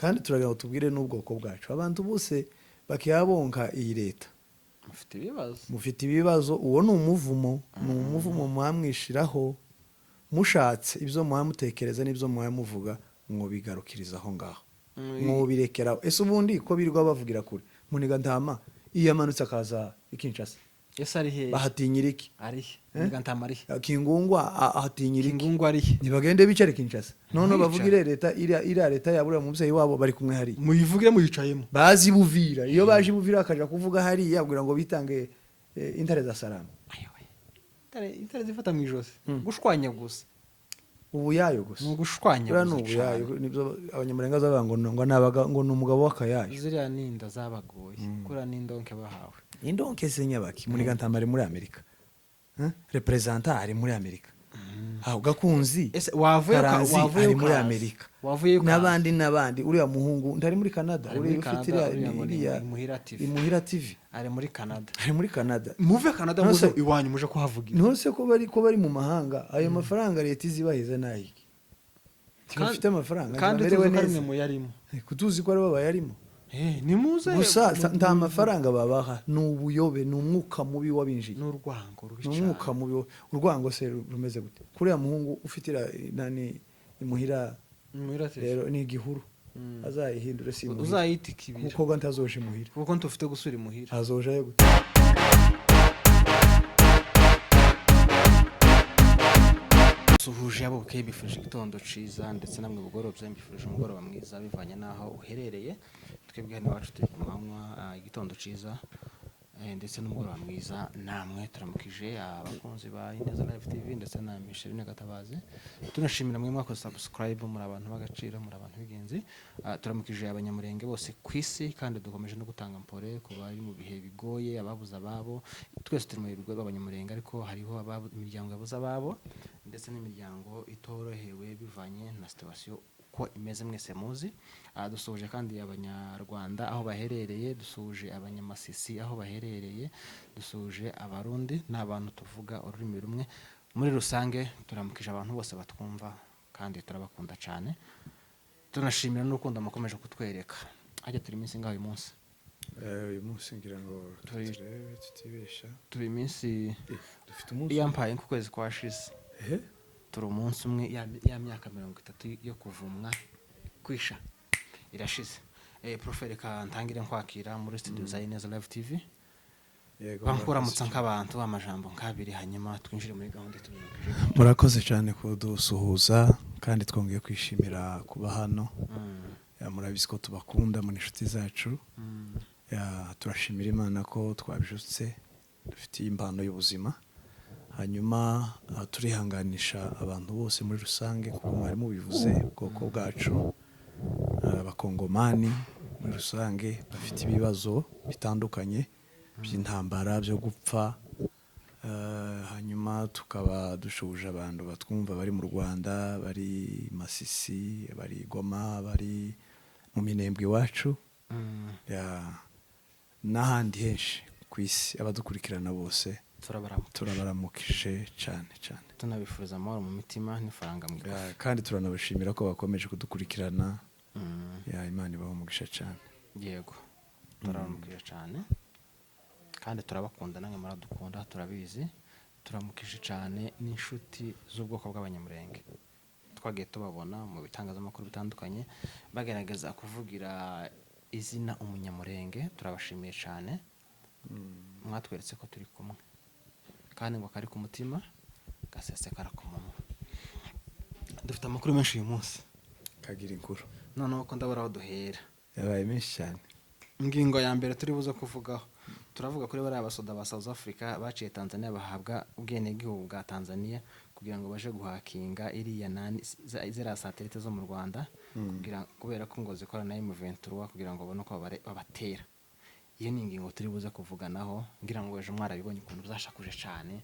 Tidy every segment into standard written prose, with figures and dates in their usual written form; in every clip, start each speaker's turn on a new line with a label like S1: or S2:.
S1: kandi turagira ngo tubwire n'ubwoko bwacu abantu bose bakiyabonka iyi leta mufite ibibazo uwo ni umuvumo mwamwishiraho mushatse ibyo mwamutekereza n'ibyo mwamuvuga mwobigarukiriza aho ngaho mwobirekeraho ese ubundi ko birirwa bavugira kure muniga ntama iyamanutse akaza ikinshasa
S2: ese ari he
S1: bahatinyira iki
S2: ari muniga ntama ari
S1: kingungwa ahatinyira iki
S2: kingungwa ari he
S1: nibagende bicare kinshasa none bavugire leta iriya leta yabura mu mubyeyi wabo bari kumwe hari
S2: muyivugire muyicayemo
S1: bazi buvira iyo baje buvira akaja kuvuga hari yabwira ngo bitange intare za salama
S2: intare zifata mu ijosi gushwanya gusa
S1: ubu yayo gusa
S2: gushwanya
S1: gusa ubu nibyo abanyamurenga zabango ngo nabaga ngo numugabo wakayayo
S2: ziriya ninda zabagoye kura n'indonke bahawe
S1: indonke senyabaki muri gantamare muri Amerika representant ari muri Amerika aho gakunzi wavuye muri Amerika n'abandi uriya muhungu ndari muri Canada uri ufitira imuhira TV
S2: ari muri Canada
S1: muve Canada
S2: muze iwanyu muje kuhavugira
S1: nose ko bari mu mahanga ayo mafaranga leta izibaheza nayiki tifite amafaranga
S2: kandi tuzi mu yarimo
S1: kutuzi ko ari baba yarimo
S2: ni muze
S1: gusa nta mafaranga babaha n'ubuyobe n'umwuka mubi wabinjiye
S2: n'urwango
S1: n'umwuka mubi urwango se rumeze gute kuriya muhungu ufitira nani imuhira rero ni igihuru azayihindure si
S2: uzayita ikibira
S1: kuko gantazoje imuhira
S2: kuko ntufite gusura imuhira
S1: azoje gute
S2: suhuje abo bukeye bifuje igitondo ciza ndetse namwe bugorobye mbifuje umugoroba mwiza bivanye naho uherereye twebwe hano wacu turi kumanywa igitondo ciza ndetse n'umugoroba mwiza namwe turamukije abakunzi ba Ineza Live TV ndetse na Micheline Gatabazi tunashimira mwe mwakoze subscribe muri abantu bagaciro muri abantu bigenzi turamukije abanyamurenge bose kwisi kandi dukomeje no gutanga mpore ku bari mu bihe bigoye ababuza babo twese turi mu bigoye abanyamurenge ariko hariho imiryango yabuza babo ndetse n'imiryango itorohewe bivanye na situation ko imeze mwese muzi dusoje kandi abanyarwanda aho baherereye dusoje abanyamasisi aho baherereye dusoje abarundi n'abantu tuvuga ururimi rumwe muri rusange turamukije abantu bose batwumva kandi turabakunda cyane tunashimira n'urukundo mukomeje kutwereka ajya turi iminsi ngaho uyu munsi ngira ngo tutibesha turi iminsi dufite umunsi yampaye ku kwezi kwa shize turi umunsi umwe ya myaka 30 yo kuvumwa kwisha irashize profere ka ntangire nkwakira muri studio za Ineza Live TV yego bankuramutsa nk'abantu amajambo nkabiri hanyuma twinjire muri gahunda tubikije
S1: murakoze cyane kudusuhuza kandi twongeye kwishimira kuba hano murabizi ko tubakunda muri inshuti zacu turashimira Imana ko twabijutse dufite impano y'ubuzima hanyuma turihanganisha abantu bose muri rusange kuko mwari mubivuze ubwoko bwacu abakongomani muri rusange bafite ibibazo bitandukanye by'intambara byo gupfa hanyuma tukaba dushuje abantu batwumva bari mu Rwanda bari Masisi bari Goma bari mu Minembwe iwacu n'ahandi henshi ku isi abadukurikirana bose turabaramukije cyane
S2: tunabifuriza amahoro mu mitima n'ifaranga mu ikofi
S1: kandi turanabashimira ko bakomeje kudukurikirana Imana ibaho umugisha cyane
S2: yego turaramukije cyane kandi turabakunda namwe muradukunda turabizi turamukije cyane n'inshuti z'ubwoko bw'abanyamurenge twagiye tubabona mu bitangazamakuru bitandukanye bagaragaza kuvugira izina umunyamurenge turabashimiye cyane mwatweretse ko turi kumwe kandi ngo kari ku mutima gasesekara ku munwa dufite amakuru menshi uyu munsi
S1: kagira inkuru
S2: noneho ko ndabura aho duhera
S1: yabaye menshi cyane
S2: ingingo ya mbere turi buze kuvugaho turavuga kuri bari abasoda ba South Africa baciye Tanzania bahabwa ubwenegihugu bwa Tanzania kugira ngo baje guhakinga iriya zira satellite zo mu Rwanda kubera ko ngo zikorana na M23 kugira ngo babone ko babatera iyo ni ingingo turi buze kuvuganaho ngira ngo ejo mwarabibonye ukuntu byashakuje cyane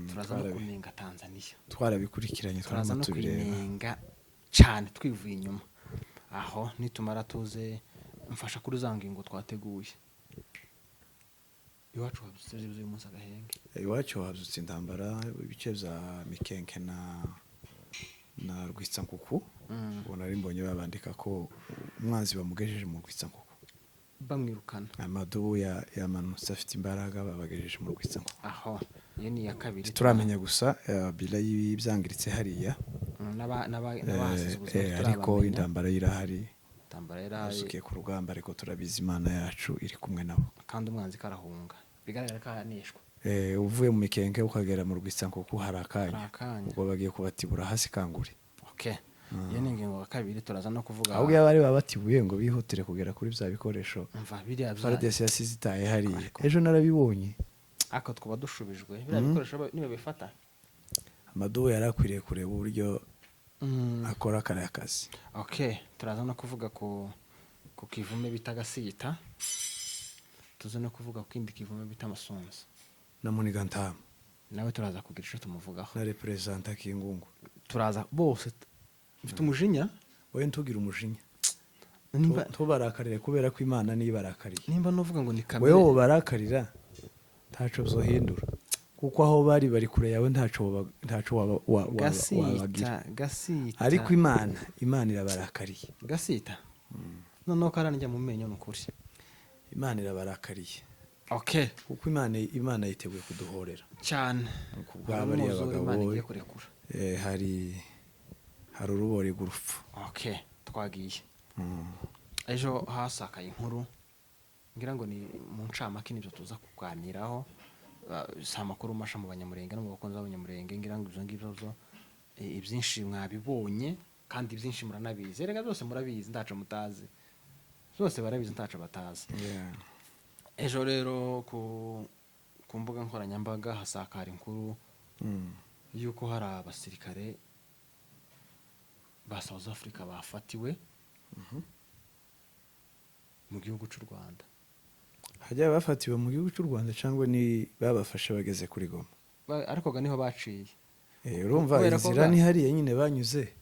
S2: turaza no kumenga Tanzania
S1: twarabikurikiranye
S2: turaza no kumenga cyane twivuye inyuma aho nitumara tuze mfasha kuri za ngingo twateguye iwacu habutse uyu munsi agahenge
S1: iwacu habutse intambara ibice bya Mikenke na Rwitsankuku ubona ari mbonye babandika ko umwanzi bamugejeje mu rwitsankoko
S2: bamwirukana
S1: amadubu yamanutse afite imbaraga babagejeje mu rwitsankoko
S2: aho iyo ni iya kabiri
S1: turamenya gusa bila y'ibyangiritse hariya
S2: n'abahasize ubuzima
S1: ariko intambara irahari
S2: intambara irahari
S1: basukiye ku rugamba ariko turabizi imana yacu iri kumwe nabo
S2: kandi umwanzi karahunga bigaragara ko ahanishwa
S1: uvuye mu mikenke ukagera mu rwitsankoko hari akanya
S2: akanya
S1: ubwo bagiye kubatibura hasi kanguri
S2: okay iyo ni ingingo ya kabiri turaza no kuvuga
S1: ahubwo iyo bari babatibuye ngo bihutire kugera kuri bya bikoresho
S2: mva biriya
S1: faradesi yasize itaye hariya ejo narabibonye
S2: ako twaba dushubijwe biriya bikoresho niba bifata
S1: amadubu yari akwiriye kureba uburyo akora kariya kazi
S2: okay turaza no kuvuga ku kivume bita gasita tuze no kuvuga ku kindi kivume bita amasunzu
S1: na munigantamu
S2: nawe turaza kugira icyo tumuvugaho
S1: na reperezanta kingungu
S2: turaza bose mfite umujinya
S1: wowe ntugire umujinya
S2: nimba
S1: tubarakarire kubera ko imana niyo ibarakariye
S2: nimba nuvuga ngo ni kamere
S1: wewe ubarakarira ntaco bzohindura kuko aho bari kure yawe ntaco wabagira
S2: gasita
S1: ariko imana irabarakariye
S2: gasita noneho karanjya mu menyo nukuri
S1: imana irabarakariye
S2: okay
S1: kuko imana yiteguye kuduhorera
S2: cyane
S1: kubwa bari abagabo
S2: kurekura
S1: hari urubori rw'urupfu
S2: okay twagiye ejo hasakaye inkuru ngira ngo ni mu ncamake nibyo tuza kuganiraho si amakuru masha mu banyamurenge no mu bakunzi b'abanyamurenge ngira ngo ibyo ngibyo ibyinshi mwabibonye kandi ibyinshi muranabizi erega byose murabizi ndaco mutazi byose barabizi ndaco batazi ejo rero ku mbuga nkoranyambaga hasakara inkuru yuko hari abasirikare ba South Africa bafatiwe mu gihugu cy'u Rwanda
S1: hajya bafatiwe mu gihugu cy'u Rwanda cyangwa ni babafashe bageze kuri Goma
S2: ariko ga niho baciye
S1: urumva inzira ni hariya nyine banyuze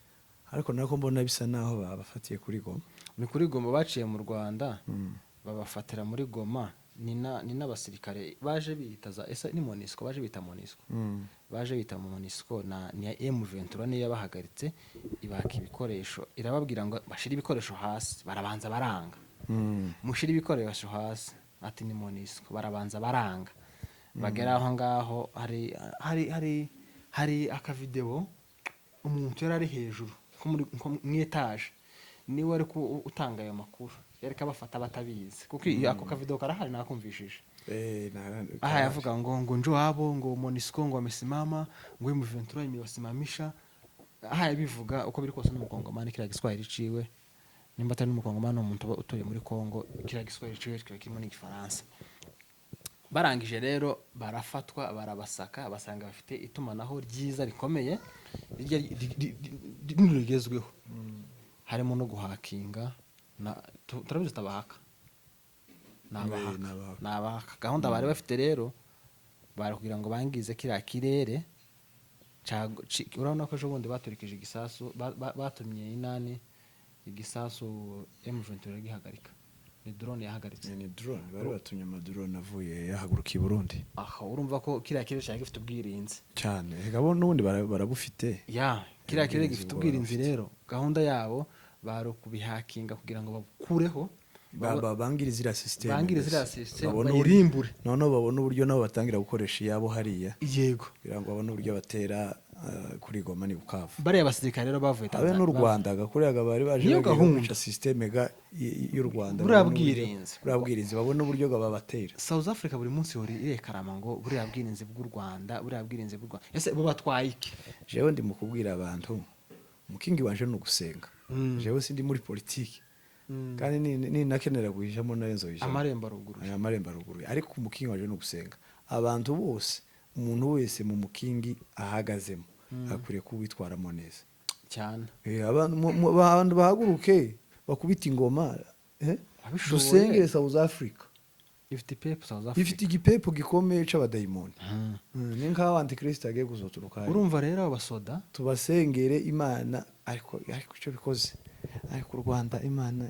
S1: ariko nako mbona bisa naho babafatiye kuri Goma
S2: ni kuri Goma baciye mu Rwanda babafatira muri Goma ni n'abasirikare baje bita za ni Monisco baje bita Monisco baje bita Monisco ni M23 niyo yabahagaritse ibaka ibikoresho irababwira ngo bashira ibikoresho hasi barabanza baranga mushira ibikoresho hasi ati ni Monisco barabanza baranga bagera aho ngaho hari akavideo umuntu yari ari hejuru mu etage niwe ari utanga ayo makuru yari kabafata batabizi kuko ako kavideo karahari nakumvishije aha yavuga ngo njo wabo ngo Monisco ngo amesimama ngo M23 imibasimamisha aha yabivuga uko biri kose n'umukongomani kira giswahili ciwe nimba atari n'umukongomani umuntu utuye muri Kongo kira giswahili ciwe kirimo n'igifaransa barangije rero barafatwa barabasaka basanga bafite itumanaho ryiza rikomeye rigezweho harimo no guhakinga turabizi tabahaka nabahaka gahunda bari bafite rero bari kugira ngo bangize kiriya kirere urabona ko ejo bundi baturikije igisasu batumye inani igisasu M23 gihagarika ni drone yahagaritse
S1: ni drone bari batumye amadrone avuye yahaguruka i Burundi
S2: aha urumva ko kiriya kirere cyari gifite ubwirinzi
S1: cyane gabo n'ubundi barabufite
S2: kiriya kirere gifite ubwirinzi rero gahunda yabo baro kubihakinga kugira ngo bakureho bangiriza iriya system bayirimbure
S1: noneho babona uburyo nabo batangira gukoresha iyabo hariya
S2: yego
S1: kugira ngo babone uburyo batera kuri Goma ni Bukavu
S2: bariya basirikare rero bavuye
S1: Tanzania n'u Rwanda gakurega bari baje gahunda system y'u Rwanda burabwirinzi babona uburyo babatera
S2: South Africa buri munsi hori irekarama ngo buriya bwirinzi bw'u Rwanda ese bo batwaye iki
S1: jewe ndi mu kubwira abantu umukingi wanje no gusenga jewe sindi muri politiki kandi ni nakenera guhijamo nayo nzohijamo amarembo aruguruye ariko umukingi waje no gusenga abantu bose umuntu wese mu mukingi ahagazemo akwiye kubitwaramo neza
S2: cyane
S1: abantu bahaguruke bakubita ingoma dusenge South Africa ifite igipepo gikomeye c'abadayimoni ni nk'aho antikristo agiye kuzoturuka
S2: urumva rero abasoda
S1: tubasengere imana ariko icyo bikoze ariko u Rwanda imana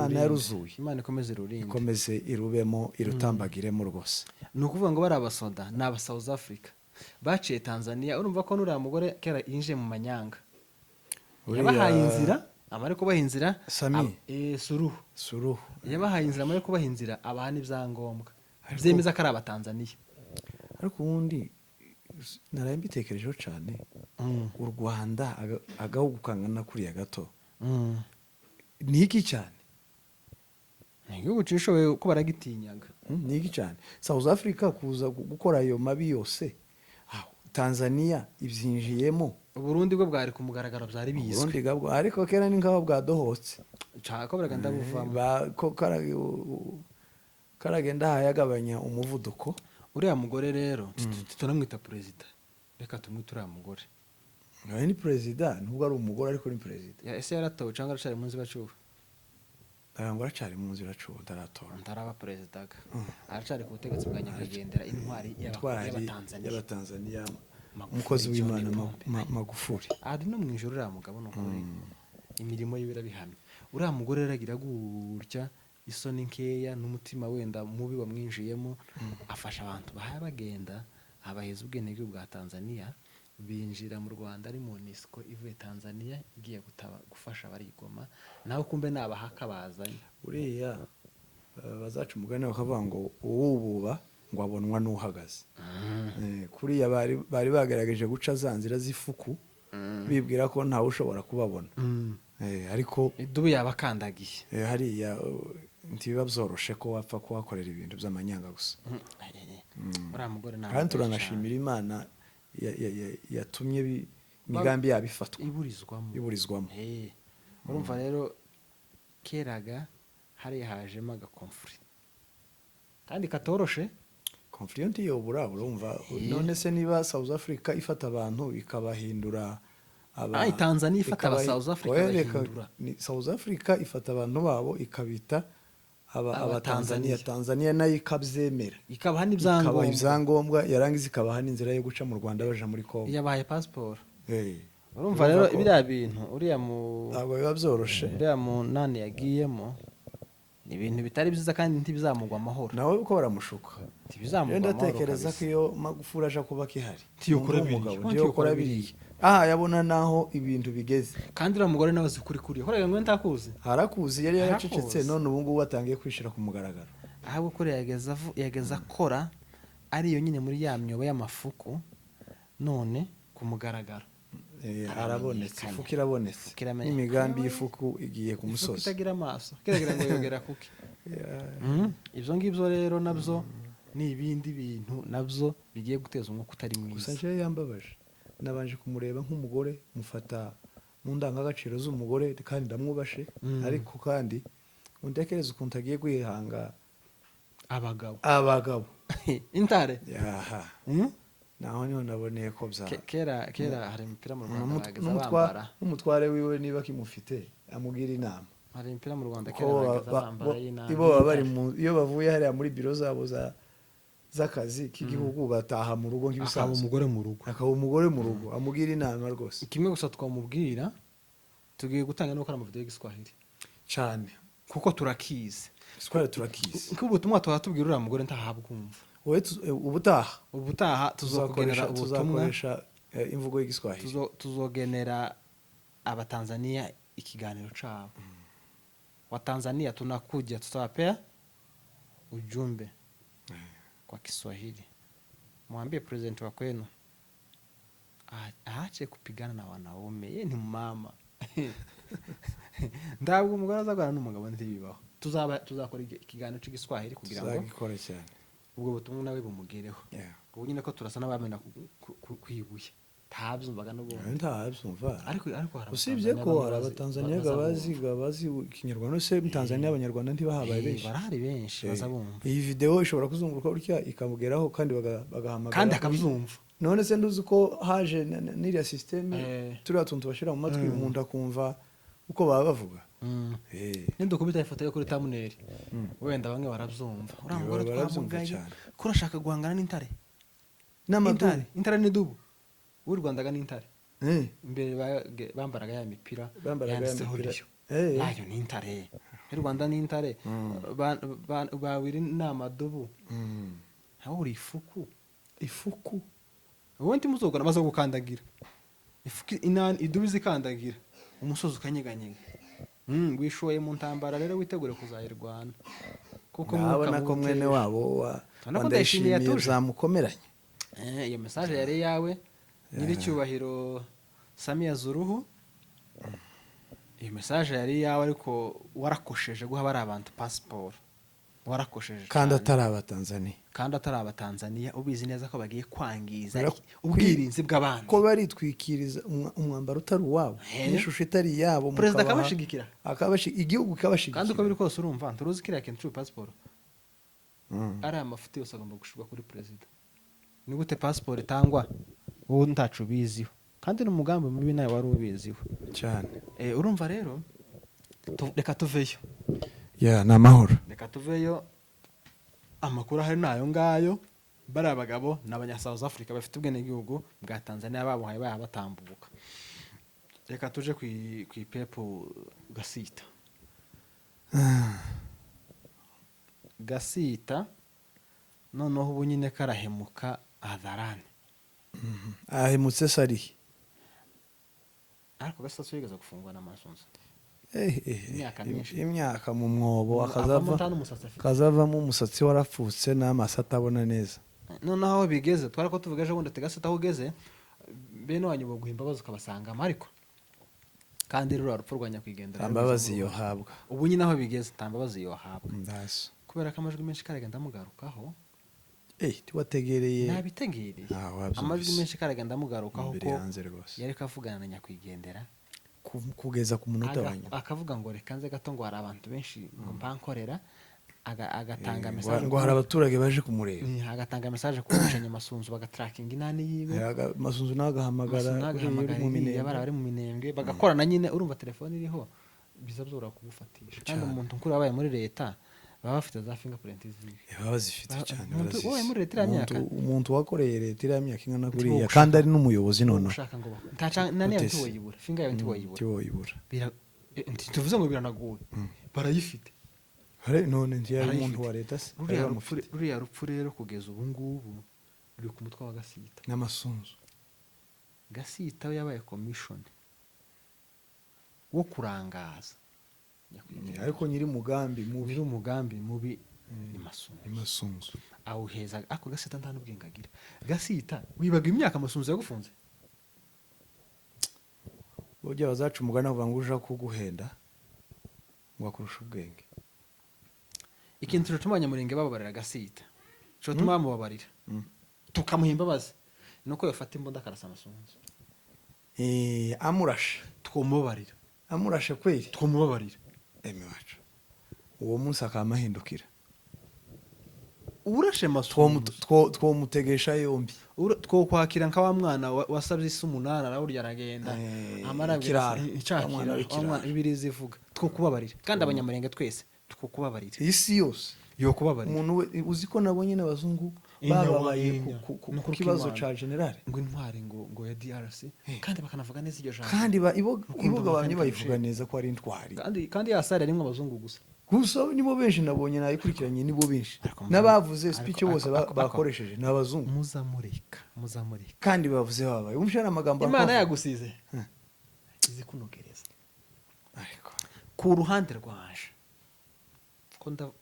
S1: yaruzuye
S2: imana
S1: ikomeze irubemo irutambagiremo rwose
S2: ni ukuvuga ngo bari abasoda ni aba South Africa baciye Tanzania urumva ko nuriya mugore kera yinjiye mu manyanga yabahaye inzira amare kubaha inzira
S1: Sami.
S2: Suruhu yabahaye inzira amare kubaha inzira abaha n'ibyangombwa
S1: Ariko-
S2: byemeza ko ari abatanzaniya.
S1: ariko ubundi naraye mbitekerejeho cyane u Rwanda agahugu kangana kuriya gato ni iki cyane
S2: ni igihugu cishoboye ko baragitinyaga.
S1: ni iki cyane South Africa kuza gukora ayo mabi yose Tanzania ibyinjiyemo
S2: Uburundi bwo bwari ku mugaragaro byari bizwi.
S1: Burundi gabwo ariko kera ni ngaho bwadohotse
S2: Nshaka baragenda buvamo.
S1: ko karagenda hayagabanya umuvuduko.
S2: Uriya mugore rero tunamwita perezida, reka tumwite uriya mugore.
S1: Nawe ni perezida nubwo ari umugore ariko ni perezida.
S2: Ese yaratowe cyangwa aracari mu nzibacuba?
S1: Ngo aracari mu nzibacuba ndaratora.
S2: Ndaraba perezida ga. Aracari ku butegetsi bwa nyakwigendera intwari y'Abatanzania.
S1: Umukozi w'Imana Magufuli.
S2: Ari no mu ijoro uriya mugabo n'ukuri. Imirimo ye birabihamye. Uriya mugore ragira gutya isoni nkeya n'umutima wenda mubi wamwinjiyemo afasha abantu bahaye bagenda abaheza ubwenege bwa Tanzania binjira mu Rwanda ari mu Unesco ivuye Tanzania igiye gufasha barigoma naho kumbe nabahaka bazanye
S1: uriya bazaca umugani bakavuga ngo uwububa ngo abonwa n'uhagaze. Kuriya bari bagerageje guca za nzira z'ifuku bibwira ko ntawe ushobora kubabona. Ariko
S2: idubu yabakandagiye
S1: hariya ntibiba byoroshe ko wapfa kuhakorera ibintu by'amanyanga gusa. Kandi turanashimira Imana yatumye imigambi yabo ifatwa iburizwamo.
S2: Urumva rero keraga hari hajemo agakonfuri kandi katoroshe.
S1: Konfuri ntiyobura urumva. None se niba South Africa ifata abantu ikabahindura
S2: Tanzania ifata aba South Africa bahindura.
S1: South Africa ifata abantu babo ikabita Tanzania. Tanzania nayo ikabyemera
S2: ikabaha
S1: n'ibyangombwa yarangiza ikabaha n'inzira yo guca mu Rwanda baja muri Kongo.
S2: Yabahaye passport. Urumva rero biriya bintu uriya
S1: ntabwo biba byoroshe.
S2: Uriya mu nani yagiyemo ni ibintu bitari byiza kandi ntibizamugwa amahoro.
S1: Nawe uko baramushuka
S2: ntibizamugwa amahoro.
S1: Ndatekereza ko iyo Magufuli aje kuba kihari
S2: tiyokora biriya
S1: yabona naho ibintu bigeze.
S2: Kandi uriya mugore nawe zikuri horaga ngo ntakuzi
S1: harakuzi yari yaracecetse none ubu ngubu atangiye kwishira ku mugaragaro.
S2: Ahubwo ko yageza akora ariyo nyine muri ya myobo y'amafuku none ku mugaragaro.
S1: Arabonetse ifuku irabonetse n'imigambi y'ifuku igiye ku musozi.
S2: Itagira amaso kiragira ngo yogera kuki. Ibyo ngibyo rero nabyo ni ibindi bintu nabyo bigiye guteza umwuka utari mwiza.
S1: Gusa nje yambabaje nabanje kumureba nk'umugore mufata mu ndangagaciro z'umugore kandi ndamwubashe. Ariko kandi undekereza ukuntu agiye kwihanga abagabo
S2: intare
S1: naho niho naboneye ko bya
S2: kera hari imipira mu Rwanda bageza bambara
S1: n'umutware wiwe niba kimufite amugira inama.
S2: Hari imipira mu Rwanda kera bageza bambara y'inama.
S1: Iyo bavuye hariya muri biro zabo z'akazi k'igihugu bataha mu rugo nk'ibisanzwe. Akaba umugore mu rugo amugira inama rwose.
S2: Kimwe gusa twamubwira tugiye gutanga no gukora amavideo y'igiswahili
S1: cyane
S2: kuko turakize.
S1: Turakize
S2: kuko ubutumwa twatubwira uriya mugore ntahabwumva.
S1: ubutaha
S2: tuzakoresha
S1: imvugo y'igiswahili.
S2: Tuzogenera abatanzania ikiganiro chao. Watanzania tunakuja tutawapea ujumbe kwa Kiswahili. Mwambie president wa kwenu aache kupigana na wanaume. Yeye ni mama. Ndabwo umugore azagwana n'umugabo ntibibaho. Tuzakora ikiganiro cy'igiswahili kugira ngo
S1: tuzagikora cyane.
S2: Ubwo butumwa nawe bumugereho. Ubu nyine ko turasa n'abamena kwibuye. Ntabyumvaga no bomba.
S1: Ntabyumva.
S2: Ariko
S1: usibye ko hari abatanzania gabazi ikinyarwanda se Tanzania abanyarwanda ntibahabaye benshi.
S2: Barahari benshi bazabumva.
S1: Iyi video ishobora kuzunguruka urya ikamugeraho kandi bagahamagara.
S2: Kandi akabyumva.
S1: None se nduzi ko haje n'iriya system turiya tuntu bashira mu matwi umuntu akumva uko baba bavuga.
S2: Ndukubita ifoto yo kuri thumbnail. Wenda bamwe barabyumva. Urangora twamugaye kurashaka guhangana n'intare.
S1: N'amaduri.
S2: Intare ni dubu. U Rwanda ga n'intare. Imbere bambaraga ya mipira yanditseho ryo. Nayo ni intare. U Rwanda ni intare. Bawiri n'amadubu. Aho uri ifuku. Ubundi muzogana baza gukandagira. Ifuku inani idubu zikandagira. Umusozi ukanyeganyega. wishoye mu ntambara rero witegure kuzayirwana kuko
S1: urabona ko mwene wabo wa Ndayishimiye zamukomeranye.
S2: Iyo message yari yawe nyiricyubahiro Samia Suluhu. Iyo message yari yawe ariko warakosheje guha bari abantu passport, warakosheje
S1: kandi atari
S2: abatanzania ubizi neza ko bagiye kwangiza ubwirinzi bw'abantu,
S1: ko baritwikiriza umwambaro utari uwabo n'ishusho itari yabo.
S2: Perezida akabashigikira
S1: igihugu kabashigikira,
S2: kandi uko biri kose urumva turuzi kiriya kintu cy'u passport ari amafuti yose agomba gushirwa kuri perezida. Ni gute passport itangwa wowe ntacu biziho, kandi n'umugambi mubi nawe wari ubiziho
S1: cyane.
S2: Urumva rero reka tuveyo
S1: na mahoro,
S2: reka tuveyo. Amakuru ahari nayo ngayo, bari abagabo n'abanya South Africa bafite ubwenegihugu bwa Tanzania babuhaye batambuka. Reka tuje ku ipepo Gasita noneho ubu nyine karahemuka hadharani.
S1: ahemutse sari
S2: ariko Gasita yigeze gufungwa n'amasunzu
S1: imyaka mu mwobo, akazavamo umusatsi warapfutse n'amaso atabona neza.
S2: noneho aho bigeze twari ko tuvugaje bundi Gasita aho ugeze bene wanyu bo guhimba bazo ukabasanga ariko kandi rero urupfu rwa nyakwigendera
S1: ambabazi yo habwa.
S2: Ubu nyine aho bigeze tambabazi yo habwa
S1: ndaso
S2: kubera ko amajwi menshi karagenda mugarukaho.
S1: Tiwategereye
S2: nabitegereye amajwi menshi karagenda mugarukaho ko yari kavugana na nyakwigendera
S1: kugeza ku munota wa nyuma,
S2: akavuga ngo reka nze gato ngo hari abantu benshi ngo mpankorera, agatanga message
S1: ngo hari abaturage baje kumureba,
S2: agatanga message ku Bushanye Masunzu bagatracking inani yiwe.
S1: Masunzu nagahamagara
S2: bari mu Minembwe bagakorana nyine. Urumva telefone iriho bizabzora kugufatisha, kandi umuntu nkuru wabaye muri leta baba bafite za fingerprint ziwe,
S1: baba zifite cyane.
S2: wowe muri leta y'imyaka
S1: umuntu wakoreye leta y'imyaka ingana kuriya kandi ari n'umuyobozi none
S2: ushaka ngo ntaca nani ntiwoyibura finger yawe ntiwoyibura tuvuze ngo biranaguye barayifite
S1: none ntiyari umuntu wa leta se.
S2: Ruriya rupfu rero kugeza ubu ngubu ruri ku mutwe wa Gasita
S1: n'amasunzu.
S2: Gasita yabaye commission wo kurangaza,
S1: ariko nyiri umugambi
S2: mubi ni
S1: Masunzu
S2: awuheza. Ako Gasita nta n'ubwenge agira. Gasita wibaga imyaka Masunzu yagufunze,
S1: burya bazaca umugani avuga ngo uja kuguhenda ngo akurusha ubwenge.
S2: Ikintu cyatuma Abanyamulenge bababarira Gasita cyo tuma bamubabarira tukamuha imbabazi nuko yafata imbunda akarasa Masunzu.
S1: Amurashe
S2: twomubabarira,
S1: amurashe kweli
S2: twomubabarira.
S1: Wacu uwo munsi akamahindukira
S2: urashe Masunzu
S1: twomutegesha yombi,
S2: twokwakira nka wa mwana wasabye isi 8 nawe urya aragenda amara icakira ibiri zivuga twokubabarira. Kandi Abanyamulenge twese twokubabarira,
S1: isi yose
S2: yo kubabarira.
S1: Umuntu uzi ko nabonye n'abazungu bababaye ku kibazo ca general
S2: ngo intware ngo ya DRC, kandi bakanavuga neza iryo jambo,
S1: kandi iboga bamye bayivuga neza ko ari intwari,
S2: kandi yasari arimwe abazungu gusa
S1: nibo benshi nabonye nayikurikiranye, nibo benshi n'abavuze speech bose bakoresheje n'abazungu. Muzamurika kandi bavuze babaye umshara amagambo
S2: Imana yagusize izi kunogereza.
S1: Ariko
S2: ku ruhande rwaje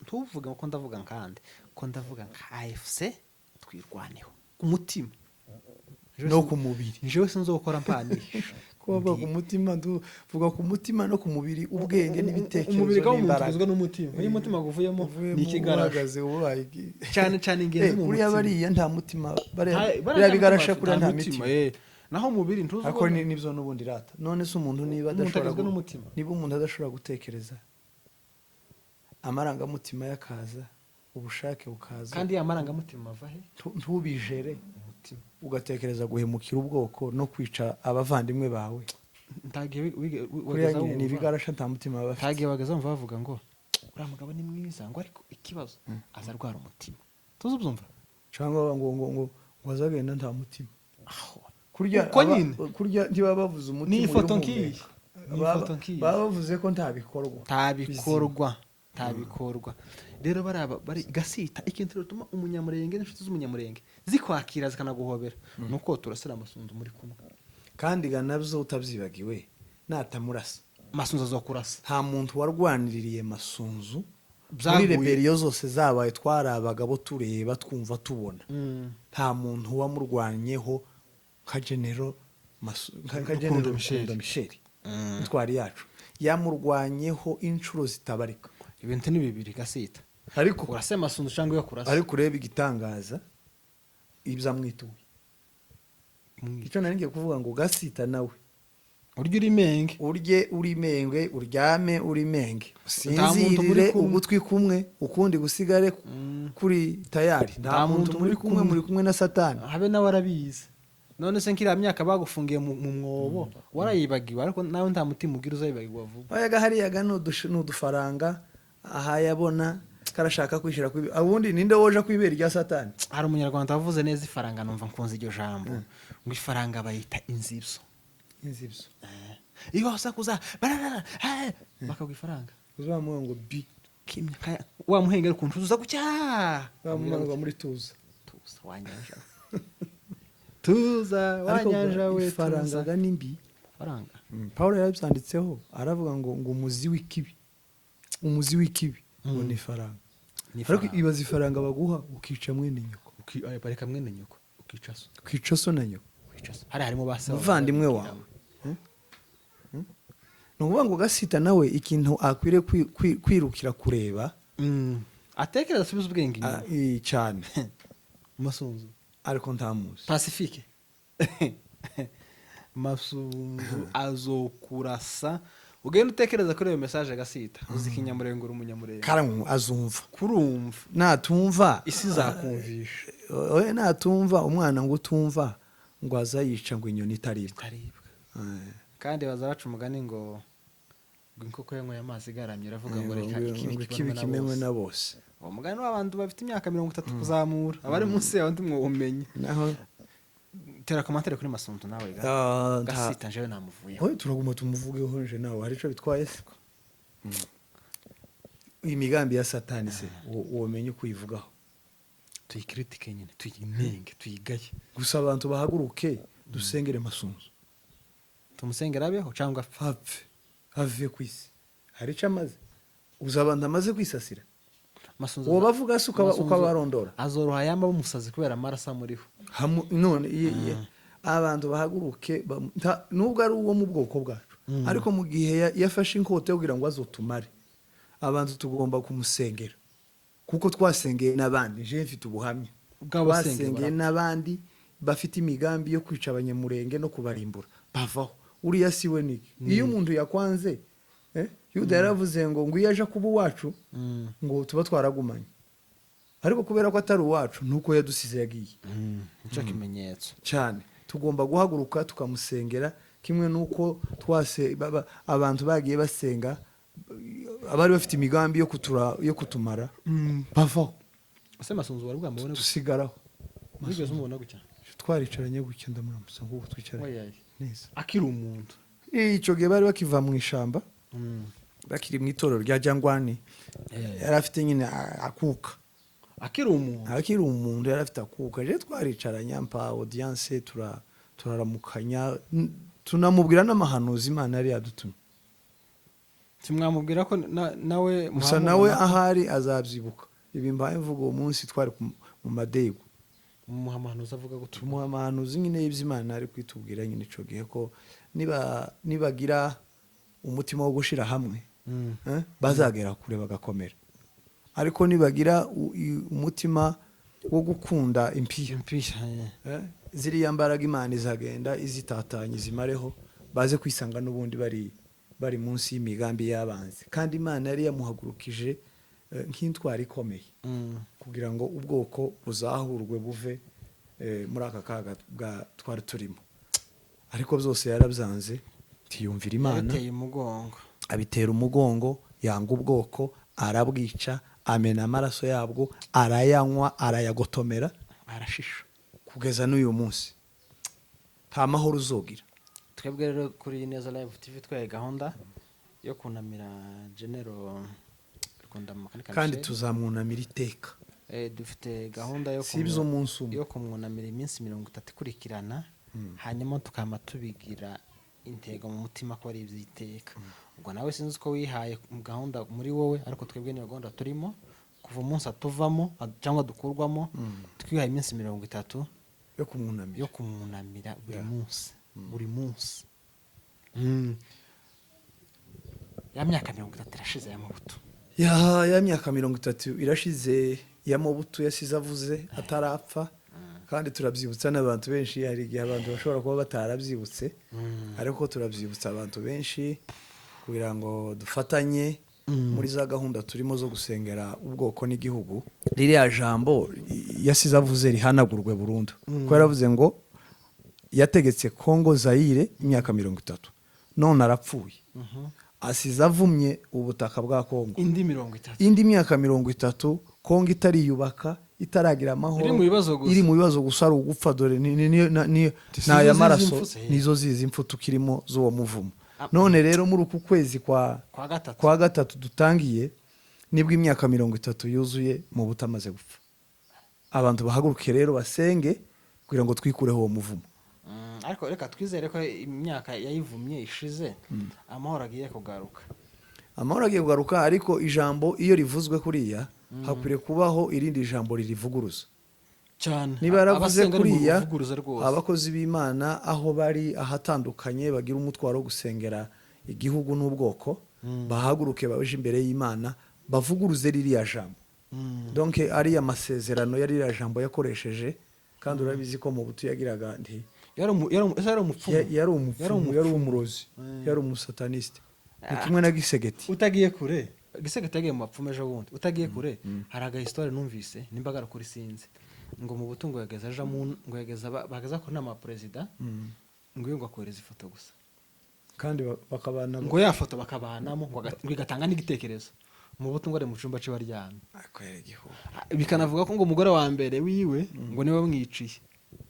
S2: tuvuga ko ndavuga kandi ko ndavuga nka AFC twirwaneho ku mutima
S1: no ku mubiri.
S2: Jewe sinzokora mpanisha
S1: kuba ku mutima duvuga ku mutima no ku mubiri, ubwenge n'ibitekerezo
S2: umubiri ka umuntu uzwa n'umutima. Iyo umutima guvuyemo ni ikigaragaze
S1: ubaye
S2: cyane ingenzi mu
S1: mutima. Bariya nta mutima bariya bigarasha kuri nta mutima
S2: naho umubiri ntuzwa.
S1: Ako nibyo n'ubundi rata. None se umuntu niba adashobora niba umuntu adashobora gutekereza amarangamutima yakaza ubushake bukaza,
S2: kandi amarangamutima ava he
S1: ntubijere ugatekereza guhemukira ubwoko no kwica abavandimwe bawe.
S2: Ntagiye
S1: wageza ni bigarasha nta mutima bafite.
S2: Ntagiye bageza umva bavuga ngo uriya mugabo ni mwiza ngo ariko ikibazo azarwara umutima. Tuzubyumva
S1: cyangwa ngo azagenda nta mutima. Kurya ntibaba bavuze umutima.
S2: Ni ifoto nkiyi
S1: baba bavuze ko ntabikorwa rero bari Gasita. Ikintu rutuma Umunyamulenge n'inshuti z'Umunyamulenge zikwakira zikanaguhobera nuko turasira Masunzu muri kumwe, kandi ganabyo utabyibagiwe natamurasa
S2: masunzu azokurasa
S1: nta muntu warwaniririye Masunzu muri
S2: Byaguye.
S1: reberiyo zose zabaye twari abagabo tureba twumva tubona nta muntu wamurwanyeho nka genero
S2: Rukundo
S1: Michel intwari yacu yamurwanyeho inshuro zitabarika
S2: ibintu ni bibiri Gasita
S1: ariko
S2: kurasa masunzu cyangwa yo kurasa
S1: ariko ureba igitangaza ibyo amwituye icyo nari ngiye kuvuga ngo Gasita nawe
S2: urya uri menge
S1: urye uri menge uryame uri menge
S2: Nta muntu muri
S1: usinzirire
S2: kumwe.
S1: ugutwi kumwe ukundi gusigare kuri tayari nta muntu muri kumwe muri kumwe na Satani
S2: habe nawe arabizi none se nkiriya myaka bagufungiye mu mwobo warayibagiwe ariko nawe nta mutima ugira uzayibagirwa vuba
S1: oyaga hariyaga n'udufaranga aha yabona karashaka kwishyira ubundi ninde woja kwibera rya Satani
S2: hari umunyarwanda wavuze neza ifaranga numva nkunze iryo jambo ngo ifaranga bayita inzibso
S1: inzibso
S2: iyo wasakuza bakagwa ifaranga
S1: uzamuha ngo bi
S2: kimya wa muhengera ukuntu uza gucya
S1: bamumarwa muri tuza
S2: wanyanja tuza wanyanja we
S1: ifaranga ga nimbi
S2: faranga
S1: Paul yarabyanditseho aravuga ngo umuzi w'ikibi ngo ni faranga ariko ibaza ifaranga baguha ukica mwene nyoko
S2: bareka mwene nyoko
S1: ukica so na nyoko
S2: hari harimo base
S1: umuvandimwe wawe ni ukuvuga ngo Gasita nawe ikintu akwiriye kwirukira kureba
S2: atekereza asubiza ubwenge inyuma
S1: cyane
S2: Masunzu
S1: ariko ntamuzi
S2: Pacifique Masunzu azokurasa ugenda utekereza kuri iyo message Gasita uzi kinyamurenge uri umunyamurenge
S1: karamu azumva
S2: kurumva
S1: natumva
S2: isi zakumvisha
S1: oye natumva umwana ngo utumva ngo azayica ngo inyoni itaribwa
S2: kandi baza baca umugani ngo inkoko yanyweye amazi igaramye iravuga ngo reka
S1: ikibi kimenywe na bose
S2: uwo mugani w'abantu bafite imyaka 30 kuzamura abari munsi yawe ndi mwumenye
S1: naho
S2: tera komantere kuri Masunzu nawe Gasita njewe namuvuye
S1: oye turaguma tumuvugeho nje nawe hari ico bitwaye se imigambi ya Satani se uwomenye kuyivugaho
S2: tuyikritike nyine tuyinenge tuyigaye
S1: gusa abantu bahaguruke dusengere Masunzu
S2: tumusengera abeho cyangwa
S1: apfe ave kwisi hari ico amaze uzabanda amaze kwisasira
S2: Masunzu
S1: uwo bavuga se ukabarondora
S2: azoroha yamba bumusazi kubera amarasa muriho
S1: none abantu bahaguruke nubwo ari uwo mu bwoko bwacu ariko mu gihe yafashe inkote kugira ngo azotumare abantu tugomba kumusengera kuko twasengeye n'abandi je mfite ubuhamya twasengeye n'abandi bafite imigambi yo kwica abanyamurenge no kubarimbura bavaho uriya siwe niki iyo umuntu yakwanze Yuda yaravuze ngo iyo aje kuba uwacu ngo tuba twaragumanye ariko kubera ko atari uwacu nuko yadusize yagiye
S2: nicyo kimenyetso
S1: cyane tugomba guhaguruka tukamusengera kimwe nuko abantu bagiye basenga abari bafite imigambi yo kutumara bavaho
S2: ese Masunzu wari bwamubone
S1: dusigaraho
S2: nigeze umubona gutya
S1: twaricaranye gutya ndamuramusa ngo twicaranye neza
S2: akiri umuntu
S1: icyo gihe bari bakiva mu ishamba bakiri mu itorero rya Jangwani yari afite nyine akuka
S2: akiri
S1: umuntu yari afite akuka je twaricaranye ampa audience turaramukanya tunamubwira n'amahanuzi Imana yari yadutumye
S2: timwamubwira ko nawe
S1: gusa nawe ahari azabyibuka ibi mbaye mvuga uwo munsi twari mu madego
S2: umuhamanuzi avuga gutuma
S1: umuhamanuzi nyine y'ivy'Imana ari kwitubwira nyine ico gihe ko nibagira umutima wo gushira hamwe bazagera kure bagakomera ariko nibagira umutima wo gukunda impiya ziriya mbaraga Imana izagenda izitatanye zimareho baze kwisanga n'ubundi bari munsi y'imigambi y'abanzi kandi Imana yari yamuhagurukije nk'intwari ikomeye kugira ngo ubwoko buzahurwe buve muri aka kaga twari turimo ariko byose yarabyanze tiyumvira Imana abitera umugongo yanga ubwoko arabwica amena amaraso yabwo arayanywa arayagotomera arashisha kugeza n'uyu munsi nta mahoro uzogira
S2: twebwe rero kuri Neza Live TV twaye gahunda yo kunamira General
S1: kandi tuzamwunamira iteka
S2: dufite gahunda yo kumwunamira iminsi 30 ikurikirana hanyuma tukama tubigira intego mu mutima ko ari ibyiteka ubwo nawe sinzi uko wihaye gahunda muri wowe ariko twebwe niyo gahunda turimo kuva umunsi atuvamo cyangwa dukurwamo twihaye iminsi 30 yo kumunamira buri munsi ya myaka 30 irashize y'amabuto
S1: ya myaka 30 irashize y'amabuto yasize avuze atarapfa kandi turabyibutsa n'abantu benshi hari igihe abantu bashobora kuba batarabyibutse ariko turabyibutsa abantu benshi kugira ngo dufatanye muri za gahunda turimo zo gusengera ubwoko n'igihugu ririya jambo yasize avuze rihanagurwe burundu ko yaravuze ngo yategetse Kongo Zaire imyaka 30 none arapfuye asize avumye ubutaka bwa Kongo indi myaka 30 Kongo itariyubaka itaragira amahoro iri mu bibazo gusa ari ugupfa dore n'aya maraso nizo zizi impfu tukirimo z'uwo muvumo none rero muri uku kwezi kwa gatatu dutangiye nibwo imyaka 30 yuzuye mu butamaze gupfa abantu bahaguruke rero basenge kugira ngo twikureho uwo muvumo
S2: ariko reka twizere ko imyaka yayivumye ishize amahoro agiye kugaruka
S1: ariko ijambo iyo rivuzwe kuriya hakwiriye kubaho irindi jambo ririvuguruza
S2: cyane
S1: niba yaravuze kuriya abakozi b'Imana aho bari ahatandukanye bagira umutwaro wo gusengera igihugu n'ubwoko bahaguruke baje imbere y'Imana bavuguruze ririya jambo donc ari amasezerano yari ririya jambo yakoresheje kandi urabizi ko mu butu yagiraga nti yari umurozi yari umusataniste ni kimwe na Gisegeti
S2: utagiye kure Gisegeti yagiye mu bapfume ejo bundi utagiye kure hari agahistore numvise nimbagara kuri sinzi ngo mu butungo yageza aja ngo yageza bagaza ko nama president ngo yongwa kohereza ifoto gusa
S1: kandi bakabana
S2: ngo ya foto bakabanamo ngo igatanga n'igitekerezo mu butungo ari mu cyumba cyo baryamye bikanavuga ko ngo umugore wa mbere wiwe ngo niwe bamwiciye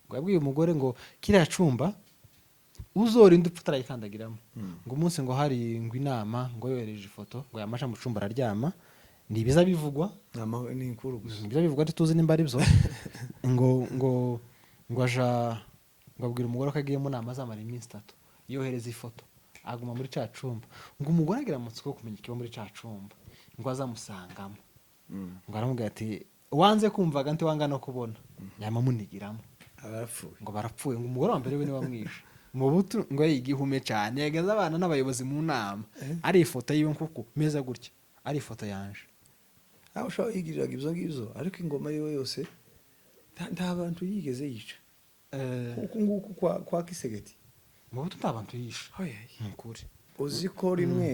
S2: ngo yabwiye umugore ngo kiriya cumba uzorinda upfa utarayikandagiramo ngo umunsi ngo hari ngo inama ngo yohereje ifoto ngo yamasha mu cumba araryama nibiza bivugwa
S1: ni inkuru gusa
S2: nibiza bivugwa tuzi nimba ari byo ngo aja ngo abwira umugore ko agiye mu nama zamara iminsi 3 yohereza ifoto aguma muri ca cumba ngo umugore agira amatsiko kumenya ikiba muri ca cumba ngo azamusangamo ngo aramubwira ati wanze kumvaga nti wanga no kubona yamamunigiramo ngo barapfuye ngo umugore wa mbere we ni wamwishe mu butu ngo yigihume cyane yagaza abana n'abayobozi mu nama ari ifoto yiwe nkuko meza gutya ari ifoto yanje
S1: aho shaho yigiriraga ibyo ngibyo ariko ingoma yiwe yose nta bantu yigeze yica nguku kwa Gisegeti
S2: mu butu nta bantu yisha nkuri
S1: uzi ko rimwe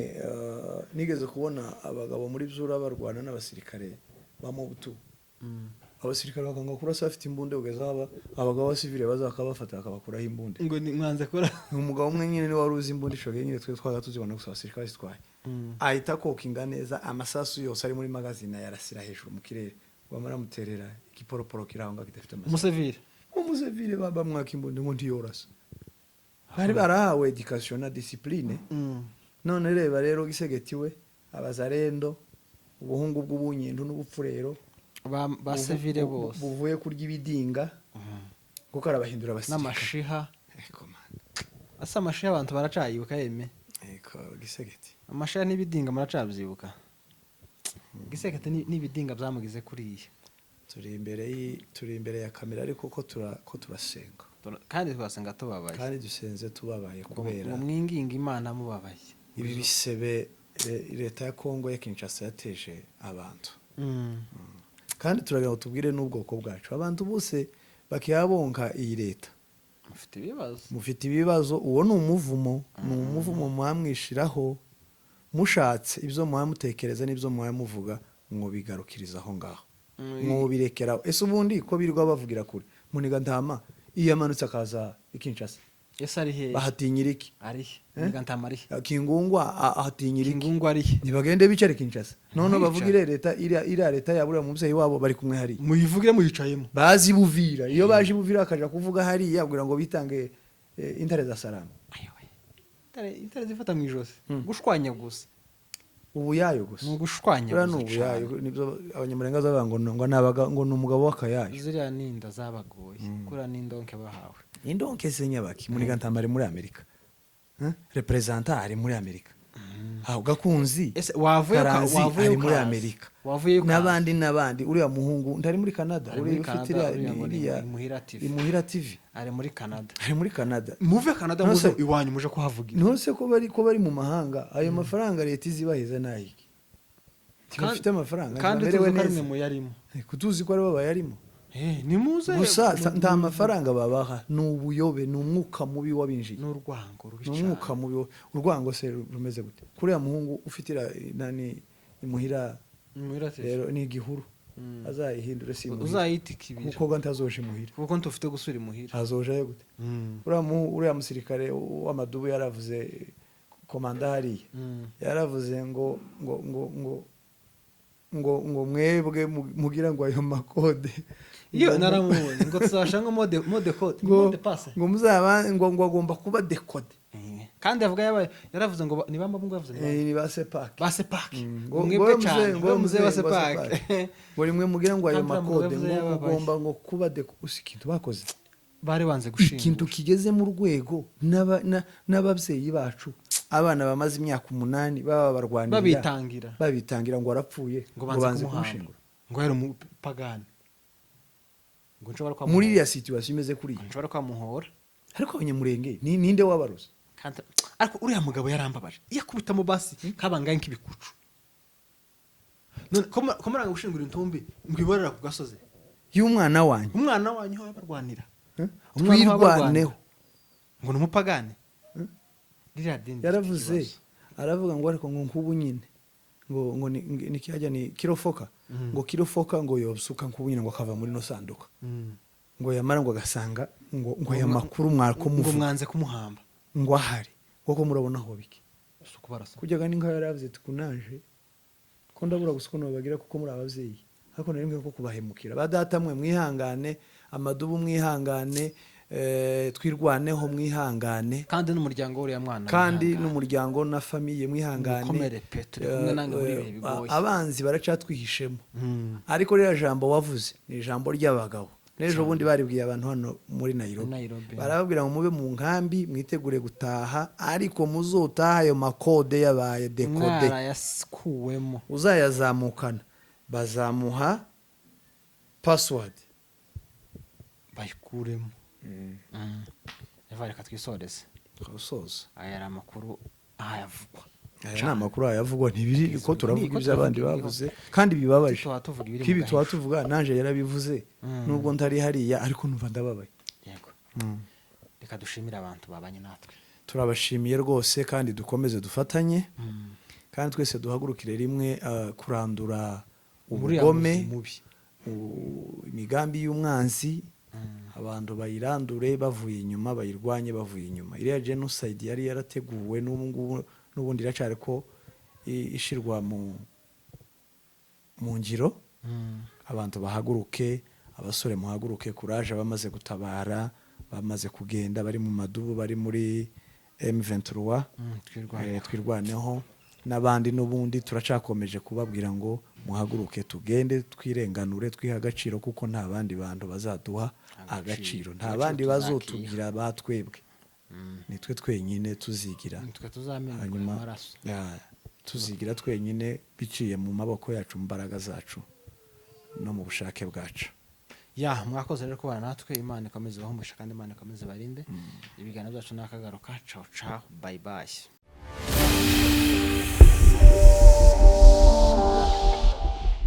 S1: nigeze kubona abagabo muri byura barwana n'abasirikare ba mu butu abasirikare bakanga kurasa afite imbunde ugeza abagabo basivile bazakabafata akabakuraho imbunde
S2: ngo ni mwanze kora
S1: umugabo umwe nyine ni waruzi imbunde shoge nyine twe twagatuzibona gusa abasirikare zitwaye ahita kokinga neza amasasu yose ari muri magazine yarasira hejuru mu kirere bamara muterera igiporoporo kirahonga kidafite amasasu umusivile baba mwaka imbunde ngo ntiyorasa bari barahawe education na discipline none reba rero Gisegeti we abazarendo ubuhungu bw'ubunyendo n'ubupfurero
S2: ba civile bose
S1: buvuye kurya ibidinga kuko arabahindura abasirikare
S2: n'amashiha asa amashiha abantu baracayibuka yeme
S1: Gisegeti
S2: amashiha n'ibidinga maracabyibuka Gisegeti n'ibidinga byamugize kuriya
S1: turi imbere ya kamera ariko ko turasenga
S2: kandi twasenga tubabaye
S1: kandi dusenze tubabaye kubera
S2: ngo mwinginga Imana mubabaye
S1: ibi bisebe leta ya Kongo ya Kinshasa yateje abantu kandi turagira tubwire n'ubwoko bwacu abantu bose bakiyabonka iyi leta mufite ibibazo uwo ni umuvumo mwamwishiraho mushatse ibyo mwamutekereza n'ibyo mwamuvuga ngo bigarukiriza aho ngaho ngo birekeraho ese ubundi ko birirwa bavugira kure muniga ntama iyo yamanutse akaza Kinshasa
S2: ese ari he
S1: bahatinyira iki
S2: ari muniga ntama ari
S1: Kingungwa ahatinyira iki
S2: Kingungwa ari he
S1: nibagende bicare Kinshasa none bavugire leta iriya leta yabura mu mubyeyi wabo bari kumwe hari
S2: muyivugire muyicayemo
S1: bazi buvira iyo baje buvira akaja kuvuga hari yabwira ngo bitange intare za salama
S2: intare zifata mu ijosi gushwanya gusa
S1: ubuyayo gusa
S2: nugushwanya
S1: gusa ubuyayo nibyo abanyamurenga zabango ngo nabaga ngo numugabo wakayayo
S2: ziriya ninda zabagoye kura n'indonke bahawe
S1: indonke senyabaki muri gantamare muri Amerika representant ari muri Amerika aho Gakunzi
S2: ese wavuye
S1: Karanzi
S2: wavuye
S1: ari muri Amerika n'abandi uriya muhungu ndari muri Canada uri ufite iriya Imuhira TV
S2: ari muri Canada
S1: muve
S2: Canada muze iwanyu muje kuhavugira
S1: ntose ko bari mu mahanga ayo mafaranga leta izibaheza nayiki tifite amafaranga
S2: kandi tuzi mu yarimo
S1: kutuzi ko ari baba yarimo
S2: ni muze
S1: gusa nta mafaranga babaha n'ubuyobe n'umwuka mubi wabinjiye
S2: n'urwango rubi
S1: cyane n'umwuka mubi urwango se rumeze gute kuriya muhungu ufite nani Imuhira rero ni igihuru azayihindure si
S2: uzayitikibira
S1: kuko ntazoje Imuhira
S2: kuko ntufite gusura Imuhira
S1: azoje gute uriya musirikare w'amadubu yaravuze komanda hariya yaravuze ngo mwebwe mugira ngo ayo makode
S2: iyo naramubonye ngo tuzashanga mode code mode passe
S1: ngo muzaba ngo agomba kuba decode
S2: kandi avuga yaravuze ngo ni bamba ngo yavuze
S1: ni basepak
S2: mwebwe cyane ngo muze basepak
S1: ngo rimwe mugira ngo ayo makode ngo agomba ngo kuba usikintu bakoze
S2: bari banze gushinga
S1: ikintu kigeze mu rwego n'ababyeyi bacu abana bamaze imyaka 8 baba barwanira babitangira ngo arapfuye ngo banze kumushingura
S2: ngo yari umupagani ngo nshobora kwa
S1: muri ya situation imeze kuri
S2: nshobora kwa muhora
S1: ariko abanyamurenge ninde wabaruze
S2: kandi ariko uriya mugabo yarambabaje yakubita mu basi kabangaye nk'ibikucu none komara gushingura intumbi ngwiborera ku gasozi
S1: y'umwana wanyu
S2: ho yabarwanira
S1: twirwaneho
S2: ngo numupagani
S1: yaravuze aravuga ngo ariko ngo nkubu nyine ngo ni kijya ni kirofoka ngo kirofoka ngo yosuka nkubu nyine ngo akava muri no sanduka ngo yamara ngo agasanga ngo aya makuru mwako
S2: ngo mwanze kumuhamba
S1: ngo ahari koko murabona ho biki
S2: sukubarasa
S1: kujyaga ninka yaravuze tukunaje ko ndabura gusukono bagira kuko muri abavyeyi ariko narimwe ko kubahemukira badata mwe mwihangane amadubu mwihangane twirwaneho mwihangane
S2: kandi n'umuryango uriya mwana
S1: kandi n'umuryango na famille mwihangane
S2: mukomere Petro kumwe nange muri bigoye
S1: abanzi baracatwihishemo ariko rero jambo wavuze ni jambo ry'abagabo nejo bundi baribwiye abantu hano muri Nairobi barababwira ngo mube mu nkambi mwitegure gutaha ariko muzotaha ayo makode yabaye decode
S2: yaskuwemo
S1: uzayazamukana bazamuha password
S2: bayikuremo yavareka twisoreze
S1: twasoza
S2: aya ari amakuru ayavugwa
S1: aya amakuru ayavugwa ntibiri ko turavuga ibyo abandi bavuze kandi bibabaje kibi twatuvuga nanje yarabivuze nubwo ntari hariya ariko numva ndababaye
S2: yego reka dushimira abantu babanye natwe
S1: turabashimiye rwose kandi dukomeze dufatanye kandi twese duhagurukire rimwe kurandura ubugome imigambi y'umwanzi abantu bayirandure bavuye inyuma bayirwanye bavuye inyuma iriya genocide yari yarateguwe n'ubundi iracari ko ishirwa mu ngiro abantu bahaguruke abasore muhaguruke courage bamaze gutabara bamaze kugenda bari mu madubu bari muri M23 twirwaneho n'abandi n'ubundi turacakomeje kubabwira ngo muhaguruke tugende twirenganure twiha agaciro kuko nta bandi bantu bazaduha agaciro nta bandi bazotubwira batwebwe nitwe twenyine tuzigira
S2: hanyuma
S1: tuzigira twenyine biciye mu maboko yacu mu mbaraga zacu no mu bushake bwacu
S2: mwakoze rero kubana natwe Imana ikomeze bahumurisha kandi Imana ikomeze barinde ibiganiro byacu nakagaruka ciao ciao bye bye